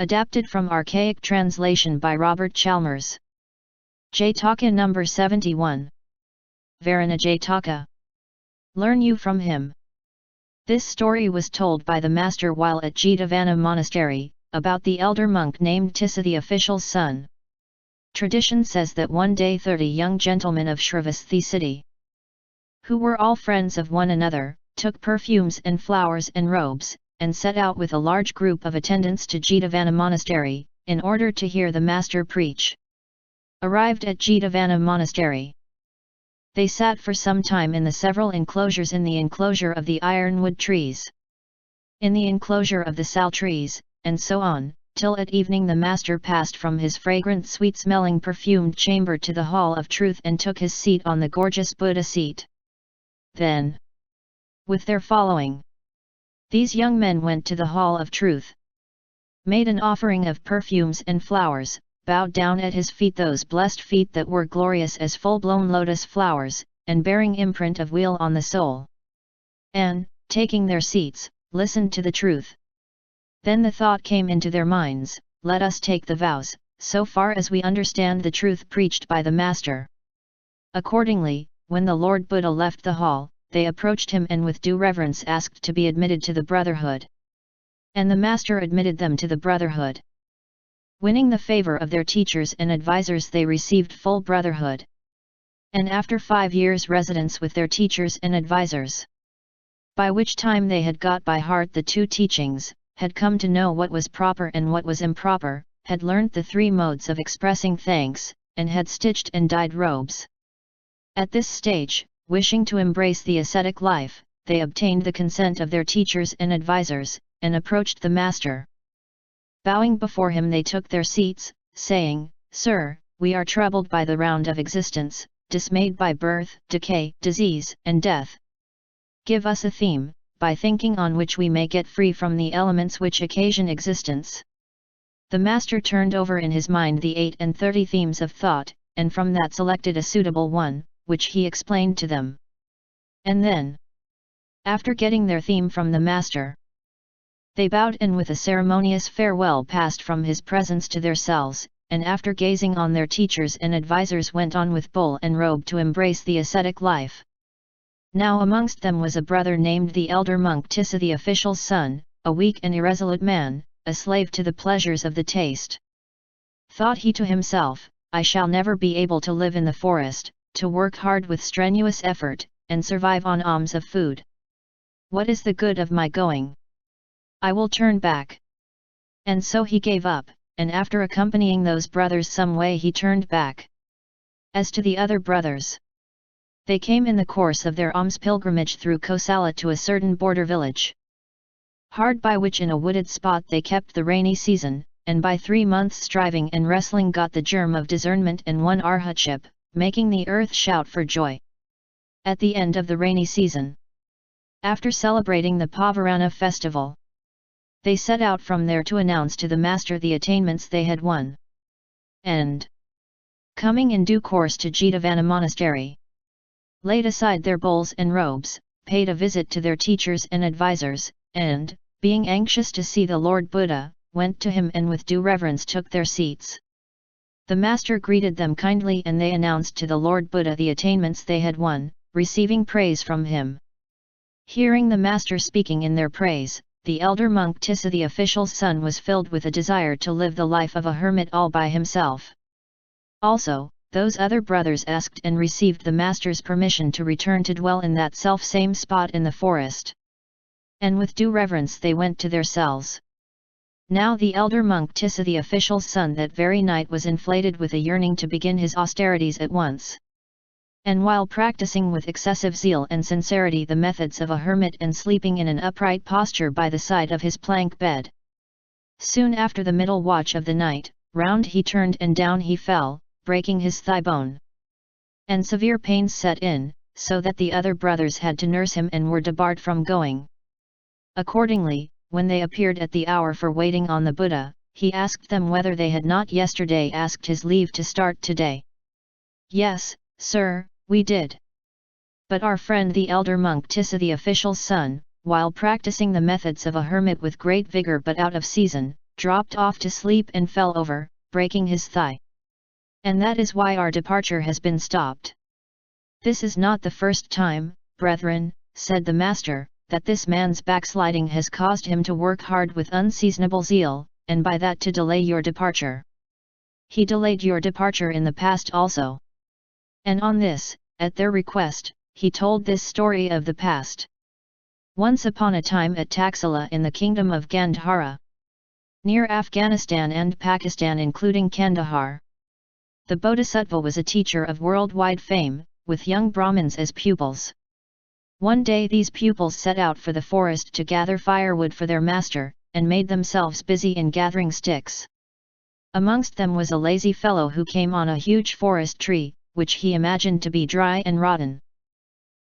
Adapted from archaic translation by Robert Chalmers. JATAKA number 71. Varana JATAKA. Learn you from him. This story was told by the master while at Jetavana monastery, about the elder monk named Tissa, the official's son. Tradition says that one day 30 young gentlemen of Shravasthi city, who were all friends of one another, took perfumes and flowers and robes, and set out with a large group of attendants to Jetavana monastery, in order to hear the master preach. Arrived at Jetavana monastery, they sat for some time in the several enclosures, in the enclosure of the ironwood trees, in the enclosure of the sal trees, and so on, till at evening the master passed from his fragrant sweet-smelling perfumed chamber to the hall of truth and took his seat on the gorgeous Buddha seat. Then, with their following, these young men went to the hall of truth, made an offering of perfumes and flowers, bowed down at his feet, those blessed feet that were glorious as full-blown lotus flowers, and bearing imprint of wheel on the sole, and, taking their seats, listened to the truth. Then the thought came into their minds, let us take the vows, so far as we understand the truth preached by the master. Accordingly, when the Lord Buddha left the hall, they approached him and with due reverence asked to be admitted to the brotherhood. And the master admitted them to the brotherhood. Winning the favor of their teachers and advisors, they received full brotherhood. And after 5 years' residence with their teachers and advisors, by which time they had got by heart the 2 teachings, had come to know what was proper and what was improper, had learnt the 3 modes of expressing thanks, and had stitched and dyed robes. At this stage, wishing to embrace the ascetic life, they obtained the consent of their teachers and advisors, and approached the master. Bowing before him they took their seats, saying, Sir, we are troubled by the round of existence, dismayed by birth, decay, disease, and death. Give us a theme, by thinking on which we may get free from the elements which occasion existence. The master turned over in his mind the 38 themes of thought, and from that selected a suitable one, which he explained to them. And then, after getting their theme from the master, they bowed and with a ceremonious farewell passed from his presence to their cells, and after gazing on their teachers and advisors went on with bowl and robe to embrace the ascetic life. Now amongst them was a brother named the elder monk Tissa, the official's son, a weak and irresolute man, a slave to the pleasures of the taste. Thought he to himself, I shall never be able to live in the forest, to work hard with strenuous effort, and survive on alms of food. What is the good of my going? I will turn back. And so he gave up, and after accompanying those brothers some way he turned back. As to the other brothers, they came in the course of their alms pilgrimage through Kosala to a certain border village, hard by which in a wooded spot they kept the rainy season, and by 3 months striving and wrestling got the germ of discernment and won arhatship, making the earth shout for joy. At the end of the rainy season, after celebrating the Pavarana festival, they set out from there to announce to the master the attainments they had won. And, coming in due course to Jetavana monastery, laid aside their bowls and robes, paid a visit to their teachers and advisors, and, being anxious to see the Lord Buddha, went to him and with due reverence took their seats. The master greeted them kindly and they announced to the Lord Buddha the attainments they had won, receiving praise from him. Hearing the master speaking in their praise, the elder monk Tissa, the official's son, was filled with a desire to live the life of a hermit all by himself. Also, those other brothers asked and received the master's permission to return to dwell in that self-same spot in the forest. And with due reverence they went to their cells. Now the elder monk Tissa, the official's son, that very night was inflated with a yearning to begin his austerities at once. And while practicing with excessive zeal and sincerity the methods of a hermit and sleeping in an upright posture by the side of his plank bed, soon after the middle watch of the night, round he turned and down he fell, breaking his thigh bone. And severe pains set in, so that the other brothers had to nurse him and were debarred from going. Accordingly, when they appeared at the hour for waiting on the Buddha, he asked them whether they had not yesterday asked his leave to start today. Yes, sir, we did. But our friend the elder monk Tissa, the official's son, while practicing the methods of a hermit with great vigor but out of season, dropped off to sleep and fell over, breaking his thigh. And that is why our departure has been stopped. This is not the first time, brethren, said the master, that this man's backsliding has caused him to work hard with unseasonable zeal, and by that to delay your departure. He delayed your departure in the past also. And on this, at their request, he told this story of the past. Once upon a time at Taxila in the kingdom of Gandhara, near Afghanistan and Pakistan including Kandahar, the bodhisattva was a teacher of worldwide fame, with young Brahmins as pupils. One day these pupils set out for the forest to gather firewood for their master, and made themselves busy in gathering sticks. Amongst them was a lazy fellow who came on a huge forest tree, which he imagined to be dry and rotten.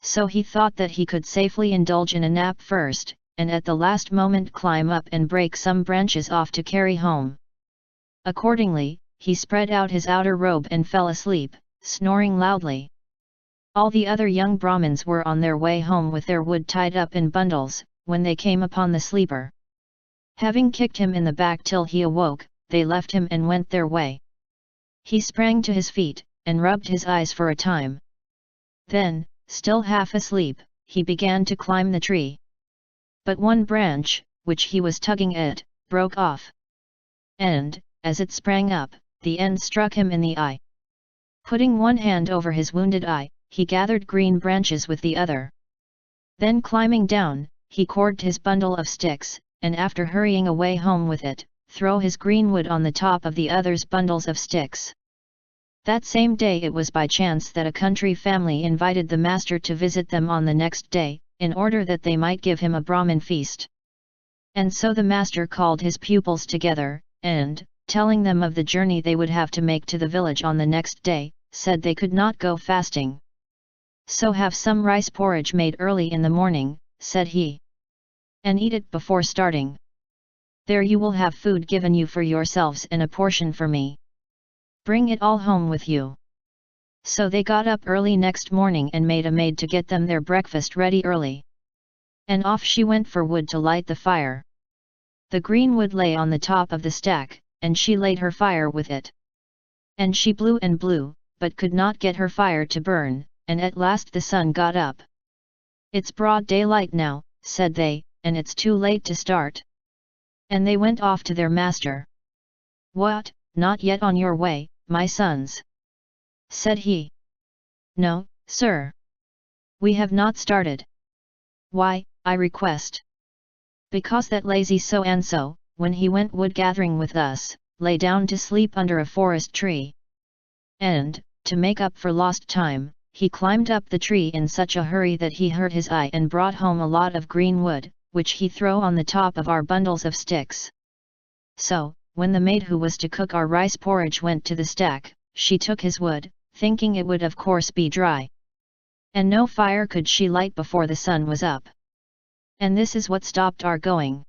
So he thought that he could safely indulge in a nap first, and at the last moment climb up and break some branches off to carry home. Accordingly, he spread out his outer robe and fell asleep, snoring loudly. All the other young Brahmins were on their way home with their wood tied up in bundles, when they came upon the sleeper. Having kicked him in the back till he awoke, they left him and went their way. He sprang to his feet, and rubbed his eyes for a time. Then, still half asleep, he began to climb the tree. But one branch, which he was tugging at, broke off. And, as it sprang up, the end struck him in the eye. Putting one hand over his wounded eye, he gathered green branches with the other. Then climbing down, he corded his bundle of sticks, and after hurrying away home with it, threw his green wood on the top of the other's bundles of sticks. That same day it was by chance that a country family invited the master to visit them on the next day, in order that they might give him a Brahmin feast. And so the master called his pupils together, and, telling them of the journey they would have to make to the village on the next day, said they could not go fasting. So have some rice porridge made early in the morning, said he, and eat it before starting. There you will have food given you for yourselves and a portion for me. Bring it all home with you. So they got up early next morning and made a maid to get them their breakfast ready early. And off she went for wood to light the fire. The green wood lay on the top of the stack, and she laid her fire with it. And she blew and blew, but could not get her fire to burn, and at last the sun got up. It's broad daylight now, said they, and it's too late to start. And they went off to their master. What, not yet on your way, my sons? Said he. No, sir. We have not started. Why, I request? Because that lazy so-and-so, when he went wood gathering with us, lay down to sleep under a forest tree. And, to make up for lost time, he climbed up the tree in such a hurry that he hurt his eye and brought home a lot of green wood, which he threw on the top of our bundles of sticks. So, when the maid who was to cook our rice porridge went to the stack, she took his wood, thinking it would of course be dry. And no fire could she light before the sun was up. And this is what stopped our going.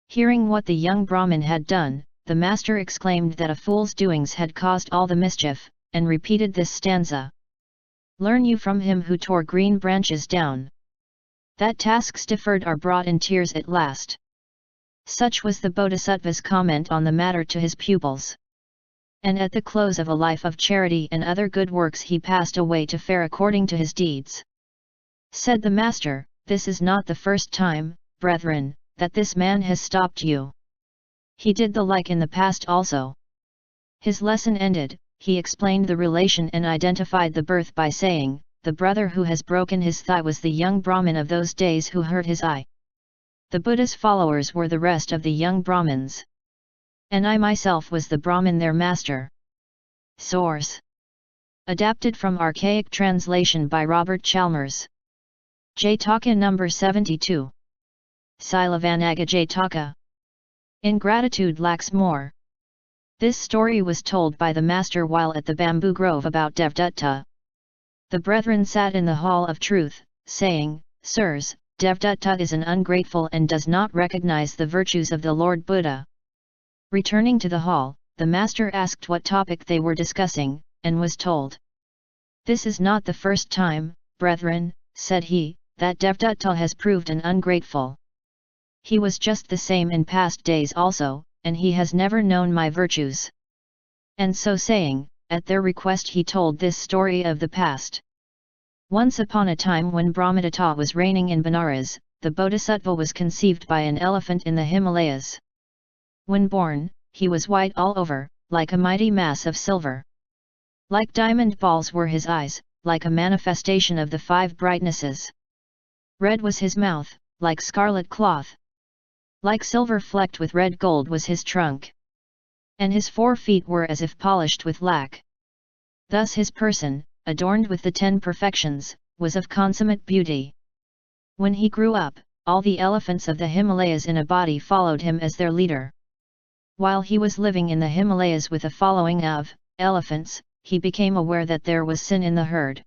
Hearing what the young Brahmin had done, the master exclaimed that a fool's doings had caused all the mischief, and repeated this stanza. Learn you from him who tore green branches down. That tasks deferred are brought in tears at last. Such was the bodhisattva's comment on the matter to his pupils. And at the close of a life of charity and other good works he passed away to fare according to his deeds. Said the master, this is not the first time, brethren, that this man has stopped you. He did the like in the past also. His lesson ended, he explained the relation and identified the birth by saying, the brother who has broken his thigh was the young Brahmin of those days who hurt his eye. The Buddha's followers were the rest of the young Brahmins. And I myself was the Brahmin their master. Source. Adapted from Archaic Translation by Robert Chalmers. JATAKA number 72. Silavanaga JATAKA. Ingratitude lacks more. This story was told by the master while at the bamboo grove about Devdutta. The brethren sat in the hall of truth, saying, Sirs, Devdutta is an ungrateful and does not recognize the virtues of the Lord Buddha. Returning to the hall, the master asked what topic they were discussing, and was told. This is not the first time, brethren, said he, that Devdutta has proved an ungrateful. He was just the same in past days also, and he has never known my virtues." And so saying, at their request he told this story of the past. Once upon a time when Brahmadatta was reigning in Benares, the bodhisattva was conceived by an elephant in the Himalayas. When born, he was white all over, like a mighty mass of silver. Like diamond balls were his eyes, like a manifestation of the five brightnesses. Red was his mouth, like scarlet cloth. Like silver flecked with red gold was his trunk. And his 4 feet were as if polished with lac. Thus his person, adorned with the 10 perfections, was of consummate beauty. When he grew up, all the elephants of the Himalayas in a body followed him as their leader. While he was living in the Himalayas with a following of elephants, he became aware that there was sin in the herd.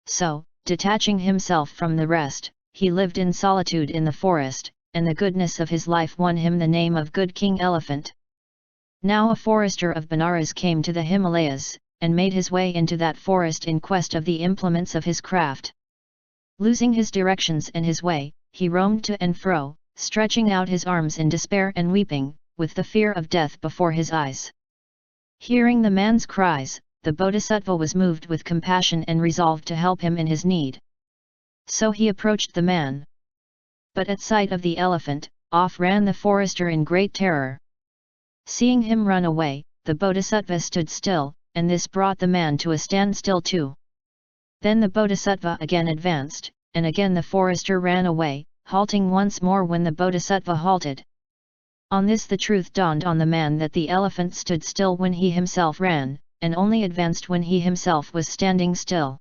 So, detaching himself from the rest, he lived in solitude in the forest, and the goodness of his life won him the name of Good King Elephant. Now a forester of Benares came to the Himalayas, and made his way into that forest in quest of the implements of his craft. Losing his directions and his way, he roamed to and fro, stretching out his arms in despair and weeping, with the fear of death before his eyes. Hearing the man's cries, the bodhisattva was moved with compassion and resolved to help him in his need. So he approached the man. But at sight of the elephant, off ran the forester in great terror. Seeing him run away, the bodhisattva stood still, and this brought the man to a standstill too. Then the bodhisattva again advanced, and again the forester ran away, halting once more when the bodhisattva halted. On this the truth dawned on the man that the elephant stood still when he himself ran, and only advanced when he himself was standing still.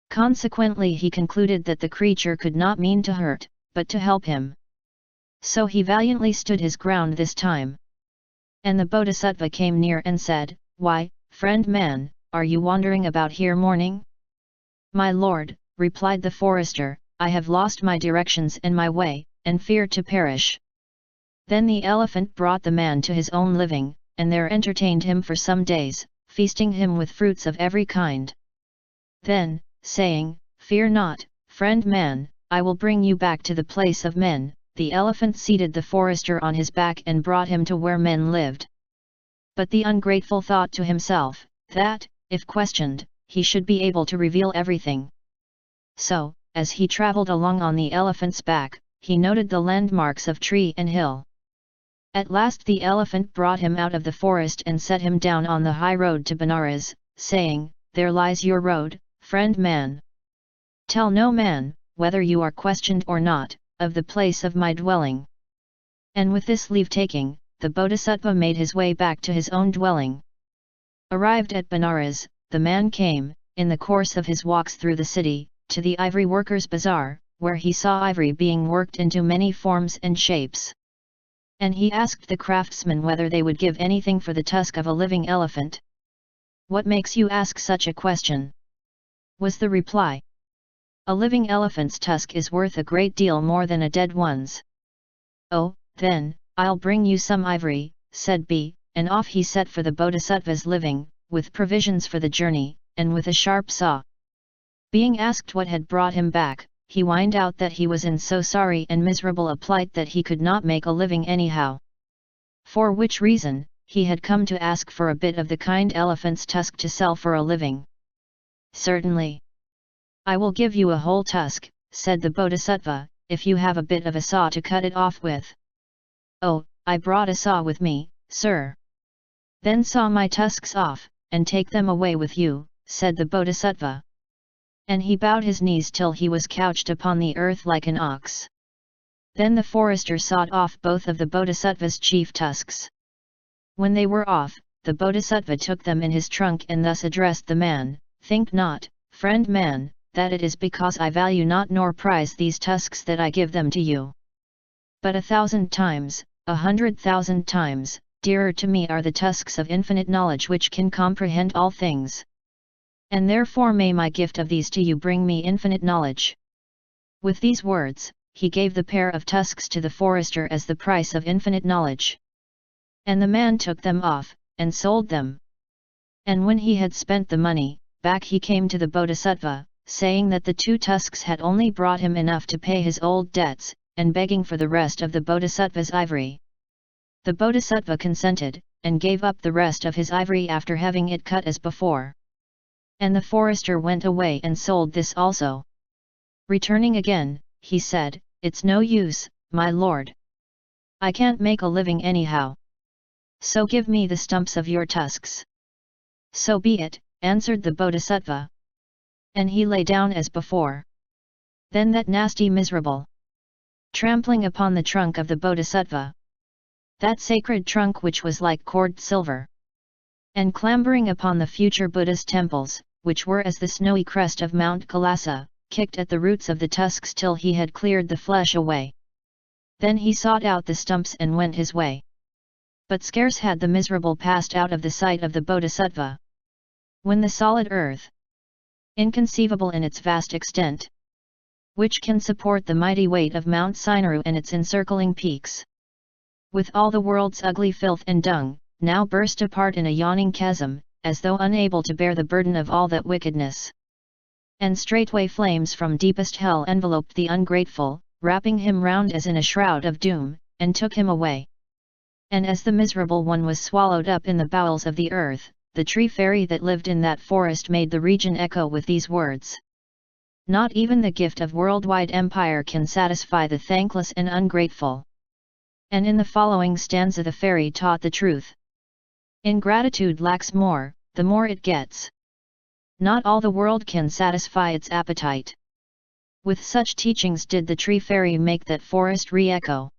Consequently he concluded that the creature could not mean to hurt, but to help him. So he valiantly stood his ground this time. And the bodhisattva came near and said, "Why, friend man, are you wandering about here mourning?" "My lord," replied the forester, "I have lost my directions and my way, and fear to perish." Then the elephant brought the man to his own living, and there entertained him for some days, feasting him with fruits of every kind. Then, saying, "Fear not, friend man, I will bring you back to the place of men," the elephant seated the forester on his back and brought him to where men lived. But the ungrateful thought to himself, that, if questioned, he should be able to reveal everything. So, as he travelled along on the elephant's back, he noted the landmarks of tree and hill. At last the elephant brought him out of the forest and set him down on the high road to Benares, saying, "There lies your road, friend man. Tell no man, whether you are questioned or not, of the place of my dwelling." And with this leave-taking, the bodhisattva made his way back to his own dwelling. Arrived at Benares, the man came, in the course of his walks through the city, to the ivory workers' bazaar, where he saw ivory being worked into many forms and shapes. And he asked the craftsmen whether they would give anything for the tusk of a living elephant. "What makes you ask such a question?" was the reply. "A living elephant's tusk is worth a great deal more than a dead one's." "Oh, then, I'll bring you some ivory," said B, and off he set for the bodhisattva's living, with provisions for the journey, and with a sharp saw. Being asked what had brought him back, he whined out that he was in so sorry and miserable a plight that he could not make a living anyhow. For which reason, he had come to ask for a bit of the kind elephant's tusk to sell for a living. "Certainly. I will give you a whole tusk," said the bodhisattva, "if you have a bit of a saw to cut it off with." "Oh, I brought a saw with me, sir." "Then saw my tusks off, and take them away with you," said the bodhisattva. And he bowed his knees till he was couched upon the earth like an ox. Then the forester sawed off both of the bodhisattva's chief tusks. When they were off, the bodhisattva took them in his trunk and thus addressed the man, "Think not, friend man, that it is because I value not nor prize these tusks that I give them to you. But 1,000 times, 100,000 times, dearer to me are the tusks of infinite knowledge which can comprehend all things. And therefore may my gift of these to you bring me infinite knowledge." With these words, he gave the pair of tusks to the forester as the price of infinite knowledge. And the man took them off, and sold them. And when he had spent the money, back he came to the bodhisattva, saying that the 2 tusks had only brought him enough to pay his old debts, and begging for the rest of the bodhisattva's ivory. The bodhisattva consented, and gave up the rest of his ivory after having it cut as before. And the forester went away and sold this also. Returning again, he said, "It's no use, my lord. I can't make a living anyhow. So give me the stumps of your tusks." "So be it," answered the bodhisattva. And he lay down as before. Then that nasty miserable, trampling upon the trunk of the bodhisattva, that sacred trunk which was like cord silver, and clambering upon the future Buddhist temples, which were as the snowy crest of Mount Kailasa, kicked at the roots of the tusks till he had cleared the flesh away. Then he sought out the stumps and went his way. But scarce had the miserable passed out of the sight of the bodhisattva, when the solid earth, inconceivable in its vast extent, which can support the mighty weight of Mount Sineru and its encircling peaks, with all the world's ugly filth and dung, now burst apart in a yawning chasm, as though unable to bear the burden of all that wickedness. And straightway flames from deepest hell enveloped the ungrateful, wrapping him round as in a shroud of doom, and took him away. And as the miserable one was swallowed up in the bowels of the earth, the tree fairy that lived in that forest made the region echo with these words: "Not even the gift of worldwide empire can satisfy the thankless and ungrateful." And in the following stanza the fairy taught the truth. Ingratitude lacks more, the more it gets. Not all the world can satisfy its appetite. With such teachings did the tree fairy make that forest re-echo.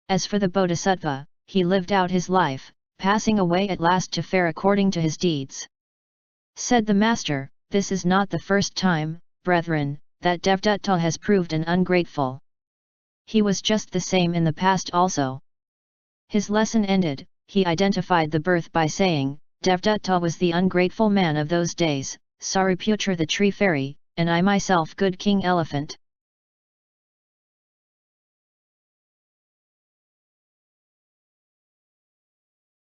As for the bodhisattva, he lived out his life, passing away at last to fare according to his deeds. Said the master, "This is not the first time, brethren, that Devdutta has proved an ungrateful. He was just the same in the past also." His lesson ended, he identified the birth by saying, "Devdutta was the ungrateful man of those days, Sariputra the tree fairy, and I myself good King Elephant."